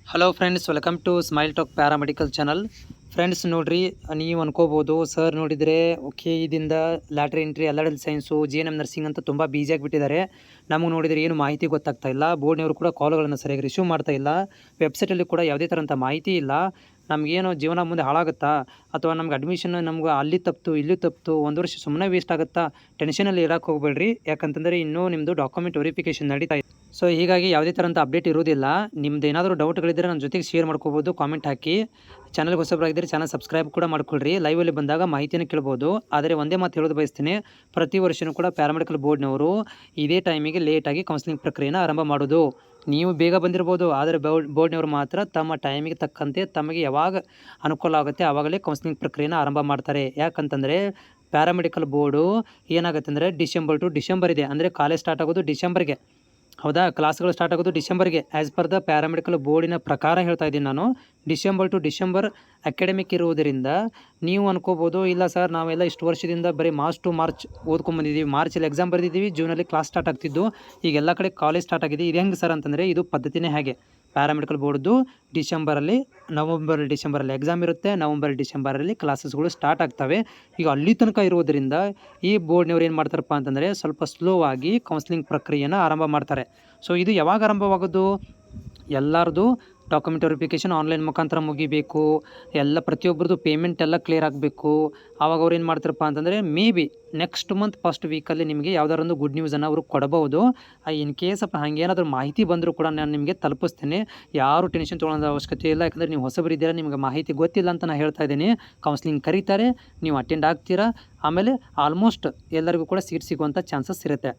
Hello friends, welcome to smile talk paramedical channel. Friends ನೋಡ್ರಿ, ನೀವು ಅನ್ಕೋಬೋದು ಸರ್ ನೋಡಿದರೆ ಓಕೆ ಇದರಿಂದ lateral entry, allied science, GNM nursing ಅಂತ ತುಂಬ ಬೀಜಿ ಆಗಿಬಿಟ್ಟಿದ್ದಾರೆ. ನಮಗೆ ನೋಡಿದರೆ ಏನು ಮಾಹಿತಿ ಗೊತ್ತಾಗ್ತಾ ಇಲ್ಲ. ಬೋರ್ಡ್ನವರು ಕೂಡ ಕಾಲ್ಗಳನ್ನು ಸರಿಯಾಗಿ ರಿಸೀವ್ ಮಾಡ್ತಾ ಇಲ್ಲ. ವೆಬ್ಸೈಟಲ್ಲಿ ಕೂಡ ಯಾವುದೇ ಥರಂಥ ಮಾಹಿತಿ ಇಲ್ಲ. ನಮಗೇನು ಜೀವನ ಮುಂದೆ ಹಾಳಾಗುತ್ತಾ, ಅಥವಾ ನಮ್ಗೆ ಅಡ್ಮಿಷನ್ ನಮ್ಗೆ ಅಲ್ಲಿ ತಪ್ಪಿತು ಇಲ್ಲಿ ತಪ್ಪಿತು, ಒಂದು ವರ್ಷ ಸುಮ್ಮನೆ ವೇಸ್ಟ್ ಆಗುತ್ತಾ? ಟೆನ್ಷನಲ್ಲಿ ಇರೋಕ್ಕೆ ಹೋಗ್ಬೇಡ್ರಿ. ಯಾಕಂತಂದರೆ ಇನ್ನೂ ನಿಮ್ಮದು ಡಾಕ್ಯುಮೆಂಟ್ ವೆರಿಫಿಕೇಷನ್ ನಡೀತಾ ಇದೆ. ಸೊ ಹೀಗಾಗಿ ಯಾವುದೇ ಥರಂಥ ಅಪ್ಡೇಟ್ ಇರೋದಿಲ್ಲ. ನಿಮ್ದು ಏನಾದರೂ ಡೌಟ್ಗಳಿದ್ದರೆ ನನ್ನ ಜೊತೆಗೆ ಶೇರ್ ಮಾಡ್ಕೋಬೋದು, ಕಾಮೆಂಟ್ ಹಾಕಿ. ಚಾನಲ್ಗೆ ಹೊಸಬರಾಗಿದ್ದರೆ ಚಾನಲ್ ಸಬ್ಸ್ಕ್ರೈಬ್ ಕೂಡ ಮಾಡ್ಕೊಳ್ರಿ. ಲೈವಲ್ಲಿ ಬಂದಾಗ ಮಾಹಿತಿಯನ್ನು ಕೇಳ್ಬೋದು. ಆದರೆ ಒಂದೇ ಮಾತು ಹೇಳೋದು ಬಯಸ್ತೀನಿ, ಪ್ರತಿ ವರ್ಷವೂ ಕೂಡ ಪ್ಯಾರಾಮೆಡಿಕಲ್ ಬೋರ್ಡ್ನವರು ಇದೇ ಟೈಮಿಗೆ ಲೇಟಾಗಿ ಕೌನ್ಸಿಲಿಂಗ್ ಪ್ರಕ್ರಿಯೆನ ಆರಂಭ ಮಾಡೋದು. ನೀವು ಬೇಗ ಬಂದಿರ್ಬೋದು, ಆದರೆ ಬೋರ್ಡ್ನವರು ಮಾತ್ರ ತಮ್ಮ ಟೈಮಿಗೆ ತಕ್ಕಂತೆ ತಮಗೆ ಯಾವಾಗ ಅನುಕೂಲ ಆಗುತ್ತೆ ಆವಾಗಲೇ ಕೌನ್ಸಿಲಿಂಗ್ ಪ್ರಕ್ರಿಯೆನ ಆರಂಭ ಮಾಡ್ತಾರೆ. ಯಾಕಂತಂದರೆ ಪ್ಯಾರಾಮೆಡಿಕಲ್ ಬೋರ್ಡು ಏನಾಗುತ್ತೆ ಅಂದರೆ ಡಿಸೆಂಬರ್ ಟು ಡಿಸೆಂಬರ್ ಇದೆ. ಅಂದರೆ ಕಾಲೇಜ್ ಸ್ಟಾರ್ಟ್ ಆಗೋದು ಡಿಸೆಂಬರ್ಗೆ, ಹೌದಾ? ಕ್ಲಾಸ್ಗಳು ಸ್ಟಾರ್ಟ್ ಆಗೋದು ಡಿಸೆಂಬರ್ಗೆ. ಆ್ಯಸ್ ಪರ್ ದ ಪ್ಯಾರಾಮೆಡಿಕಲ್ ಬೋರ್ಡಿನ ಪ್ರಕಾರ ಹೇಳ್ತಾ ಇದ್ದೀನಿ ನಾನು. ಡಿಸೆಂಬರ್ ಟು ಡಿಸೆಂಬರ್ ಅಕಾಡೆಮಿಕ್ ಇರುವುದರಿಂದ ನೀವು ಅನ್ಕೋಬೋದು, ಇಲ್ಲ ಸರ್ ನಾವೆಲ್ಲ ಇಷ್ಟು ವರ್ಷದಿಂದ ಬರೀ ಮಾರ್ಚ್ ಟು ಮಾರ್ಚ್ ಓದ್ಕೊಂಬಂದಿದ್ದೀವಿ, ಮಾರ್ಚಲ್ಲಿ ಎಕ್ಸಾಮ್ ಬರೆದಿದ್ದೀವಿ, ಜೂನಲ್ಲಿ ಕ್ಲಾಸ್ ಸ್ಟಾರ್ಟ್ ಆಗ್ತಿದ್ದು, ಈಗ ಎಲ್ಲ ಕಡೆ ಕಾಲೇಜ್ ಸ್ಟಾರ್ಟ್ ಆಗಿದೆ. ಇದು ಹೆಂಗೆ ಸರ್ ಅಂತಂದರೆ, ಇದು ಪದ್ಧತಿನೇ ಹಾಗೆ. ಪ್ಯಾರಾಮೆಡಿಕಲ್ ಬೋರ್ಡ್ದು ನವಂಬರ್ ಡಿಸೆಂಬರಲ್ಲಿ ಎಕ್ಸಾಮ್ ಇರುತ್ತೆ, ನವಂಬರ್ ಡಿಸೆಂಬರಲ್ಲಿ ಕ್ಲಾಸಸ್ಗಳು ಸ್ಟಾರ್ಟ್ ಆಗ್ತವೆ. ಈಗ ಅಲ್ಲಿ ತನಕ ಇರೋದರಿಂದ ಈ ಬೋರ್ಡ್ನವ್ರು ಏನು ಮಾಡ್ತಾರಪ್ಪ ಅಂತಂದರೆ, ಸ್ವಲ್ಪ ಸ್ಲೋ ಆಗಿ ಕೌನ್ಸಿಲಿಂಗ್ ಪ್ರಕ್ರಿಯೆನ ಆರಂಭ ಮಾಡ್ತಾರೆ. ಸೊ ಇದು ಯಾವಾಗ ಆರಂಭವಾಗೋದು? ಎಲ್ಲರದು ಡಾಕ್ಯುಮೆಂಟ್ ವೆರಿಫಿಕೇಷನ್ ಆನ್ಲೈನ್ ಮುಖಾಂತರ ಮುಗಿಬೇಕು, ಎಲ್ಲ ಪ್ರತಿಯೊಬ್ಬರದು ಪೇಮೆಂಟ್ ಎಲ್ಲ ಕ್ಲಿಯರ್ ಆಗಬೇಕು. ಆವಾಗ ಅವ್ರು ಏನು ಮಾಡ್ತಾರಪ್ಪ ಅಂತಂದರೆ, may be next month first ವೀಕಲ್ಲಿ ನಿಮಗೆ ಯಾವ್ದಾದ್ರು ಒಂದು ಗುಡ್ ನ್ಯೂಸನ್ನು ಅವರು ಕೊಡಬಹುದು. ಇನ್ ಕೇಸ್ ಹಾಗೇನಾದರೂ ಮಾಹಿತಿ ಬಂದರೂ ಕೂಡ ನಾನು ನಿಮಗೆ ತಲುಪಿಸ್ತೀನಿ. ಯಾರು ಟೆನ್ಷನ್ ತೊಗೊಳ್ಳೋದು ಅವಶ್ಯಕತೆ ಇಲ್ಲ. ಯಾಕಂದರೆ ನೀವು ಹೊಸಬರಿದ್ದೀರಾ, ನಿಮಗೆ ಮಾಹಿತಿ ಗೊತ್ತಿಲ್ಲ ಅಂತ ನಾನು ಹೇಳ್ತಾ ಇದ್ದೀನಿ. ಕೌನ್ಸಿಲಿಂಗ್ ಕರೀತಾರೆ, ನೀವು ಅಟೆಂಡ್ ಆಗ್ತೀರಾ, ಆಮೇಲೆ ಆಲ್ಮೋಸ್ಟ್ ಎಲ್ಲರಿಗೂ ಕೂಡ ಸೀಟ್ ಸಿಗುವಂಥ ಚಾನ್ಸಸ್ ಇರುತ್ತೆ.